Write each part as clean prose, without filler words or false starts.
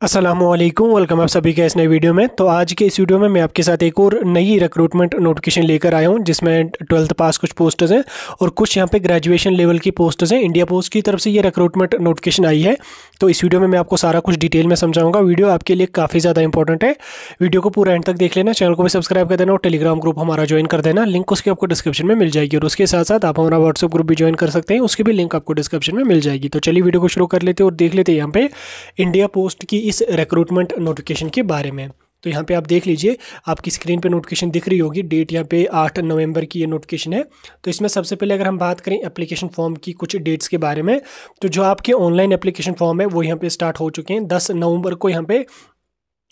अस्सलामुअलैकुम, वेलकम आप सभी का इस नई वीडियो में। तो आज के इस वीडियो में मैं आपके साथ एक और नई रिक्रूटमेंट नोटिफिकेशन लेकर आया हूं, जिसमें 12th पास कुछ पोस्टर्स हैं और कुछ यहां पे ग्रेजुएशन लेवल की पोस्टर्स हैं। इंडिया पोस्ट की तरफ से ये रिक्रूटमेंट नोटिफिकेशन आई है। तो इस वीडियो में मैं आपको सारा कुछ डिटेल में समझाऊंगा। वीडियो आपके लिए काफ़ी ज़्यादा इंपॉर्टेंट है। वीडियो को पूरा एंड तक देख लेना, चैनल को भी सब्सक्राइब कर देना और टेलीग्राम ग्रुप हमारा ज्वाइन कर देना। लिंक उसकी आपको डिस्क्रिप्शन में मिल जाएगी और उसके साथ साथ आप हमारा व्हाट्सएप ग्रुप भी ज्वाइन कर सकते हैं, उसकी भी लिंक आपको डिस्क्रिप्शन में मिल जाएगी। तो चलिए वीडियो को शुरू कर लेते हैं और देख लेते हैं यहाँ पे इंडिया पोस्ट की इस रिक्रूटमेंट नोटिफिकेशन के बारे में। तो यहाँ पे आप देख लीजिए, आपकी स्क्रीन पे नोटिफिकेशन दिख रही होगी। डेट यहाँ पे 8 नवंबर की ये नोटिफिकेशन है। तो इसमें सबसे पहले अगर हम बात करें एप्लीकेशन फॉर्म की कुछ डेट्स के बारे में, तो जो आपके ऑनलाइन एप्लीकेशन फॉर्म है वो यहाँ पे स्टार्ट हो चुके हैं। 10 नवंबर को यहाँ पे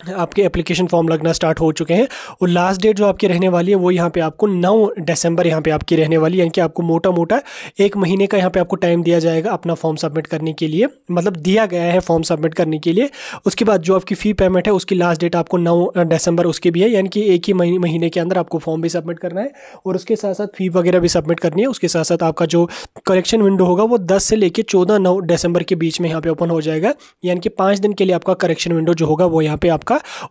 आपके एप्लीकेशन फॉर्म लगना स्टार्ट हो चुके हैं और लास्ट डेट जो आपकी रहने वाली है वो यहाँ पे आपको 9 दिसंबर यहाँ पे आपकी रहने वाली है। यानी कि आपको मोटा मोटा 1 महीने का यहाँ पे आपको टाइम दिया जाएगा अपना फॉर्म सबमिट करने के लिए, मतलब दिया गया है फॉर्म सबमिट करने के लिए। उसके बाद जो आपकी फ़ी पेमेंट है उसकी लास्ट डेट आपको 9 दिसंबर उसकी भी है, यानी कि एक ही महीने के अंदर आपको फॉर्म भी सबमिट करना है और उसके साथ साथ फ़ी वगैरह भी सबमिट करनी है। उसके साथ साथ आपका जो करेक्शन विंडो होगा वो 10 से लेकर 14 दिसंबर के बीच में यहाँ पे ओपन हो जाएगा। यानी कि 5 दिन के लिए आपका करेक्शन विंडो जो होगा वो यहाँ पे आपका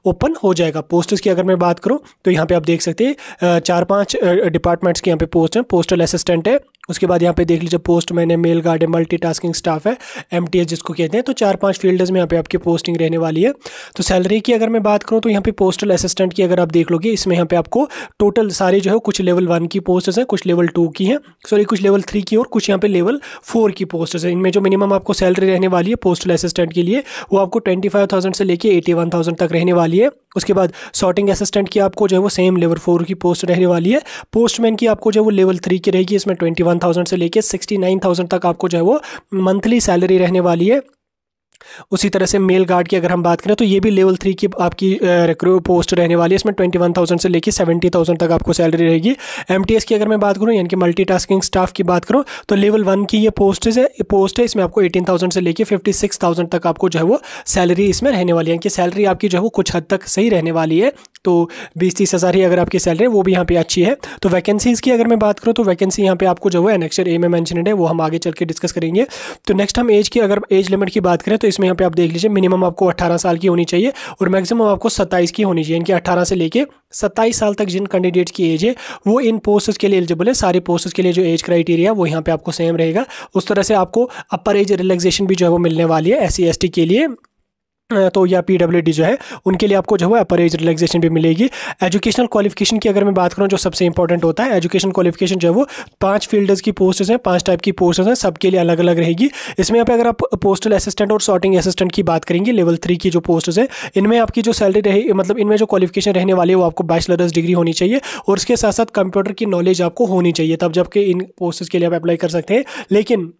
ओपन हो जाएगा। पोस्ट्स की अगर मैं बात करूं तो यहाँ पे आप देख सकते हैं 4-5 डिपार्टमेंट्स के यहाँ पे पोस्ट हैं। पोस्टल असिस्टेंट है, उसके बाद यहाँ पे देख लीजिए पोस्टमैन है, मेल गार्ड है, मल्टीटास्किंग स्टाफ है, एमटीएस जिसको कहते हैं। तो 4-5 फील्ड्स में यहाँ पे आपकी पोस्टिंग रहने वाली है। तो सैलरी की अगर मैं बात करूँ तो यहाँ पे पोस्टल असिस्टेंट की अगर आप देख लोगे, इसमें यहाँ पे आपको टोटल सारी जो है कुछ लेवल 1 की पोस्ट्स हैं, कुछ लेवल 2 की हैं, कुछ लेवल 3 की और कुछ यहाँ पे लेवल 4 की पोस्ट्स हैं। इनमें जो मिनिमम आपको सैलरी रहने वाली है पोस्टल असिस्टेंट के लिए वो आपको 25,000 से लेके 81,000 तक रहने वाली है। उसके बाद सॉर्टिंग असिस्टेंट की आपको जो है वो सेम लेवल 4 की पोस्ट रहने वाली है। पोस्टमैन की आपको जो है वो लेवल 3 की रहेगी, इसमें 21,000 से लेके 69,000 तक आपको जो है वो मंथली सैलरी रहने वाली है। उसी तरह से मेल गार्ड की अगर हम बात करें तो ये भी लेवल 3 की आपकी रिक्रूट पोस्ट रहने वाली है, इसमें 21,000 से लेके 70,000 तक आपको सैलरी रहेगी। एमटीएस की अगर मैं बात करूं यानी कि मल्टीटास्किंग स्टाफ की बात करूं तो लेवल 1 की ये पोस्ट है, इसमें आपको 18,000 से लेके 56,000 तक आपको जो है वो सैलरी इसमें रहने वाली है। यानी कि सैलरी आपकी जो है वो कुछ हद तक सही रहने वाली है। तो 20-30 हज़ार ही अगर आपकी सैलरी है वो भी यहाँ पे अच्छी है। तो वैकेंसीज़ की अगर मैं बात करूँ तो वैकेंसी यहाँ पे आपको जो है एनेक्चर ए में मेंशन्ड है, वो हम आगे चल के डिस्कस करेंगे। तो नेक्स्ट हम अगर एज लिमिट की बात करें तो इसमें यहाँ पे आप देख लीजिए मिनिमम आपको 18 साल की होनी चाहिए और मैक्सिमम आपको 27 की होनी चाहिए। यानी कि 18 से लेके 27 साल तक जिन कैंडिडेट्स की एज है वो इन पोस्ट्स के लिए एलिजिबल है। सारे पोस्ट्स के लिए जो एज क्राइटेरिया वो यहाँ पे आपको सेम रहेगा। उस तरह से आपको अपर एज रिलैक्सेशन भी जो है वो मिलने वाली है SC ST के लिए, तो या PWD जो है उनके लिए आपको जो है अपर एज रिलैक्सेशन भी मिलेगी। एजुकेशनल क्वालिफिकेशन की अगर मैं बात करूं जो सबसे इंपॉर्टेंट होता है, एजुकेशन क्वालिफिकेशन जो है वो 5 फील्ड्स की पोस्ट्स हैं, 5 टाइप की पोस्ट्स हैं, सबके लिए अलग अलग रहेगी। इसमें यहाँ पे अगर आप पोस्टल असिस्टेंट और सॉर्टिंग असिस्टेंट की बात करेंगे लेवल 3 की जो पोस्ट्स हैं, इनमें आपकी जो सैलरी रहे, मतलब इनमें जो क्वालिफिकेशन रहने वाली है वो आपको बैचलर्स डिग्री होनी चाहिए और उसके साथ साथ कंप्यूटर की नॉलेज आपको होनी चाहिए, तब जबकि इन पोस्ट्स के लिए आप अप्लाई कर सकते हैं। लेकिन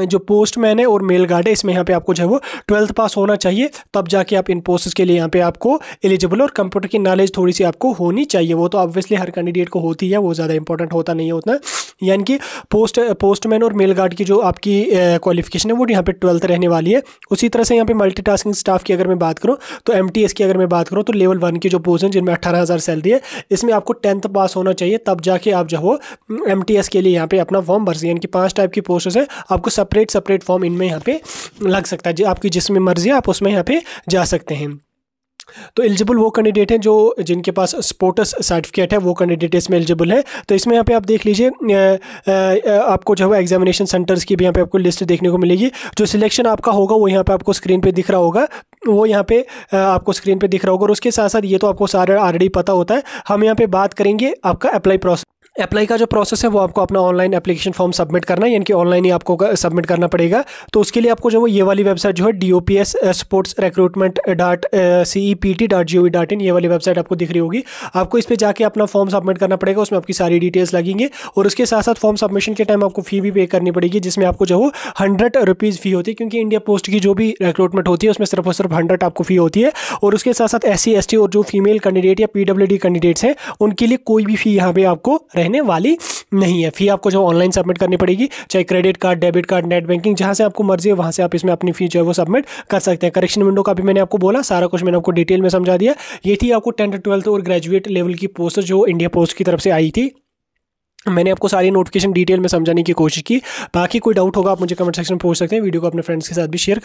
जो पोस्टमैन है और मेल गार्ड है इसमें यहाँ पे आपको जो है वो 12th पास होना चाहिए, तब जाके आप इन पोस्ट्स के लिए यहाँ पे आपको एलिजिबल, और कंप्यूटर की नॉलेज थोड़ी सी आपको होनी चाहिए। वो तो ऑब्वियसली हर कैंडिडेट को होती है, वो ज़्यादा इंपॉर्टेंट होता नहीं है उतना। यानी कि पोस्टमैन और मेल गार्ड की जो आपकी क्वालिफिकेशन है वो यहाँ पे 12th रहने वाली है। उसी तरह से यहाँ पे मल्टीटास्किंग स्टाफ की अगर मैं बात करूँ तो MTS की अगर मैं बात करूँ तो लेवल 1 की जो पोस्ट हैं जिनमें 18,000 सैलरी है, इसमें आपको 10th पास होना चाहिए, तब जाके आप जो हो MTS के लिए यहाँ पे अपना फॉर्म भर सकते हैं। यानी कि 5 टाइप की पोस्ट है, आपको सेपरेट फॉर्म इनमें यहाँ पे लग सकता है, आपकी जिसमें मर्जी है आप उसमें यहाँ पे जा सकते हैं। तो एलिजिबल वो कैंडिडेट हैं जो जिनके पास स्पोर्ट्स सर्टिफिकेट है, वो कैंडिडेट इसमें एलिजिबल है। तो इसमें यहाँ पे आप देख लीजिए आपको जो है एग्जामिनेशन सेंटर्स की भी यहाँ पे आपको लिस्ट देखने को मिलेगी। जो सिलेक्शन आपका होगा वो यहाँ पे आपको स्क्रीन पे दिख रहा होगा, वो यहाँ पे आपको स्क्रीन पे दिख रहा होगा। और उसके साथ साथ ये तो आपको सारा ऑलरेडी पता होता है। हम यहाँ पे बात करेंगे आपका अप्लाई का जो प्रोसेस है वो आपको अपना ऑनलाइन एप्लीकेशन फॉर्म सबमिट करना है, यानी कि ऑनलाइन ही आपको सबमिट करना पड़ेगा। तो उसके लिए आपको जो वो ये वाली वेबसाइट जो है DOPS sports recruitment .cept.gov.in ये वाली वेबसाइट आपको दिख रही होगी। आपको इस पर जाके अपना फॉर्म सबमिट करना पड़ेगा, उसमें आपकी सारी डिटेल्स लगेंगे और उसके साथ साथ फॉर्म सबमिशन के टाइम आपको फ़ी भी पे करनी पड़ेगी, जिसमें आपको जो 100 रुपीज़ फ़ी होती है, क्योंकि इंडिया पोस्ट की जो भी रिक्रूटमेंट होती है उसमें सिर्फ और सिर्फ 100 आपको फ़ी होती है। और उसके साथ साथ SC ST और जो फीमेल कैंडिडेट या PWD कैंडिडेट्स हैं उनके लिए कोई भी फ़ी यहाँ पे आपको रहने वाली नहीं है। फ़ी आपको जो ऑनलाइन सबमिट करनी पड़ेगी, चाहे credit card, debit card, net banking, जहाँ से आपको मर्जी है वहाँ से आप इसमें अपनी फ़ी जो है वो सबमिट कर सकते हैं। करेक्शन विंडो का भी मैंने आपको बोला, सारा कुछ मैंने आपको डिटेल में समझा दिया। ये थी आपको 10th 12th और ग्रेजुएट लेवल की पोस्ट जो इंडिया पोस्ट की तरफ से आई थी। मैंने आपको सारी नोटिफिकेशन डिटेल में समझाने की कोशिश की। बाकी कोई डाउट होगा आप मुझे कमेंट सेक्शन में पूछ सकते हैं। वीडियो को अपने फ्रेंड्स के साथ भी शेयर